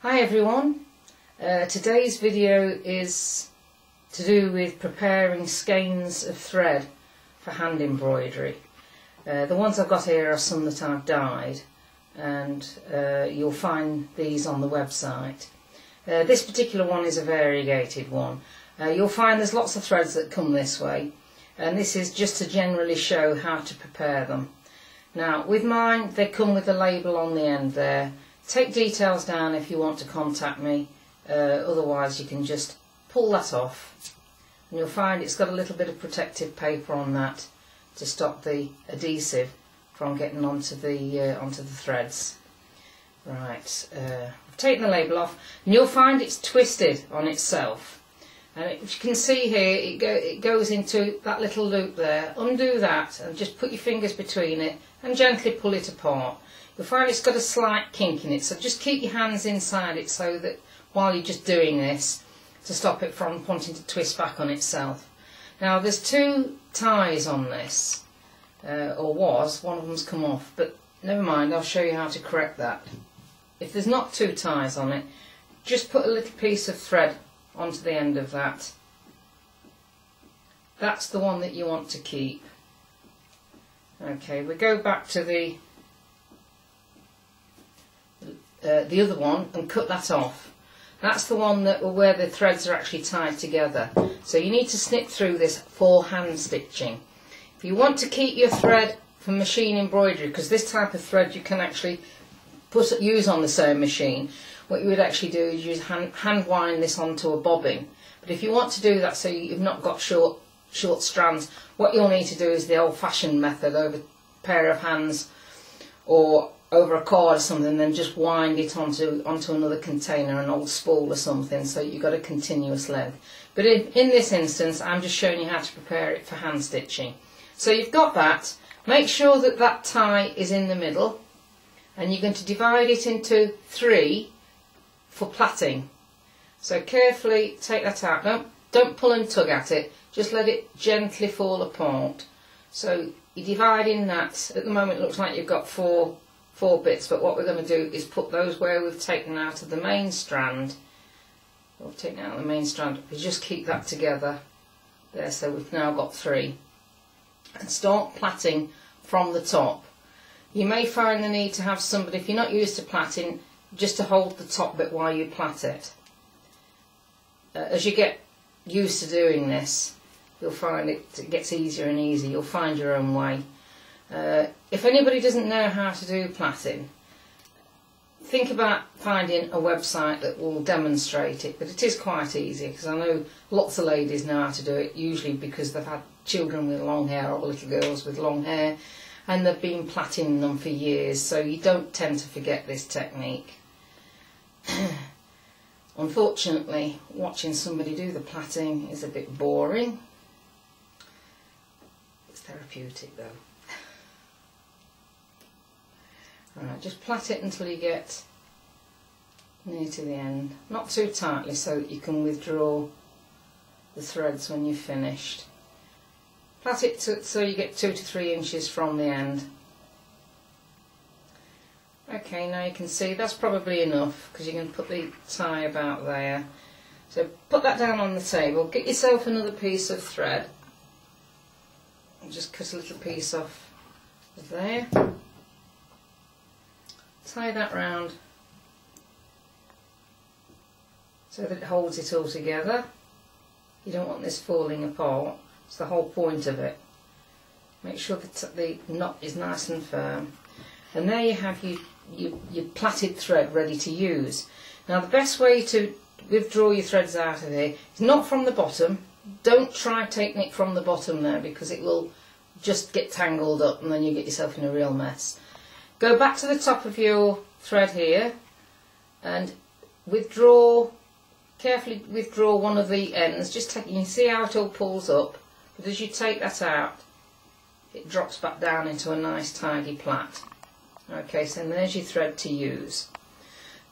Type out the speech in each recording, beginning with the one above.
Hi everyone, today's video is to do with preparing skeins of thread for hand embroidery. The ones I've got here are some that I've dyed, and you'll find these on the website. This particular one is a variegated one. You'll find there's lots of threads that come this way, and this is just to generally show how to prepare them. Now with mine, they come with a label on the end there. Take details down if you want to contact me, otherwise you can just pull that off, and you'll find it's got a little bit of protective paper on that to stop the adhesive from getting onto the threads. Right, I've taken the label off, and you'll find it's twisted on itself, and if you can see here it goes into that little loop there. Undo that and just put your fingers between it and gently pull it apart. You'll find it's got a slight kink in it, so just keep your hands inside it so that while you're just doing this, to stop it from wanting to twist back on itself. Now there's two ties on this, or was, one of them's come off, but never mind, I'll show you how to correct that. If there's not two ties on it, just put a little piece of thread onto the end of that. That's the one that you want to keep. Okay, we go back to the other one and cut that off. That's the one that where the threads are actually tied together. So you need to snip through this for hand stitching. If you want to keep your thread for machine embroidery, because this type of thread you can actually use on the sewing machine, what you would actually do is you hand wind this onto a bobbin. But if you want to do that so you've not got short strands, what you'll need to do is the old-fashioned method over a pair of hands or over a cord or something, then just wind it onto another container, an old spool or something, so you've got a continuous length. But in this instance, I'm just showing you how to prepare it for hand stitching. So you've got that. Make sure that that tie is in the middle, and you're going to divide it into 3 for plaiting. So carefully take that out. Don't pull and tug at it. Just let it gently fall apart. So you're dividing that. At the moment it looks like you've got four bits, but what we're going to do is put those where we've taken out of the main strand. We've taken out the main strand. We just keep that together there, so we've now got 3. And start plaiting from the top. You may find the need to have somebody, if you're not used to plaiting, just to hold the top bit while you plait it. As you get used to doing this, you'll find it gets easier and easier. You'll find your own way. If anybody doesn't know how to do plaiting, think about finding a website that will demonstrate it, but it is quite easy, because I know lots of ladies know how to do it, usually because they've had children with long hair or little girls with long hair, and they've been plaiting them for years, so you don't tend to forget this technique. Unfortunately, watching somebody do the plaiting is a bit boring. It's therapeutic though. Alright, just plait it until you get near to the end. Not too tightly so that you can withdraw the threads when you've finished. Plait it so you get 2 to 3 inches from the end. Okay, now you can see that's probably enough, because you can put the tie about there. So put that down on the table, get yourself another piece of thread, and just cut a little piece off there. Tie that round so that it holds it all together. You don't want this falling apart. It's the whole point of it. Make sure that the knot is nice and firm. And there you have your plaited thread ready to use. Now the best way to withdraw your threads out of here is not from the bottom. Don't try taking it from the bottom there, because it will just get tangled up and then you get yourself in a real mess. Go back to the top of your thread here and carefully withdraw one of the ends. You can see how it all pulls up, but as you take that out, it drops back down into a nice tidy plait. Okay, so there's your thread to use.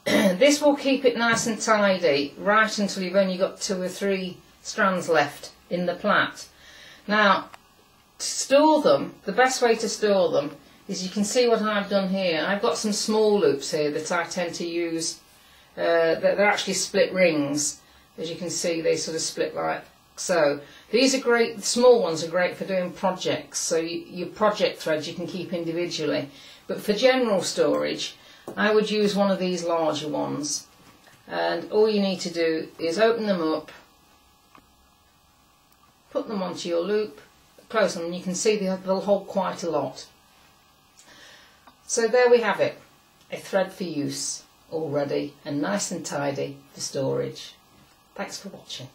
This will keep it nice and tidy right until you've only got 2 or 3 strands left in the plait. Now, to store them, the best way to store them is, you can see what I've done here. I've got some small loops here that I tend to use they're actually split rings. As you can see, they sort of split like so. These are great, the small ones are great for doing projects, so your project threads you can keep individually. But for general storage, I would use one of these larger ones. And all you need to do is open them up, put them onto your loop, close them, and you can see they'll hold quite a lot. So there we have it, a thread for use, all ready and nice and tidy for storage. Thanks for watching.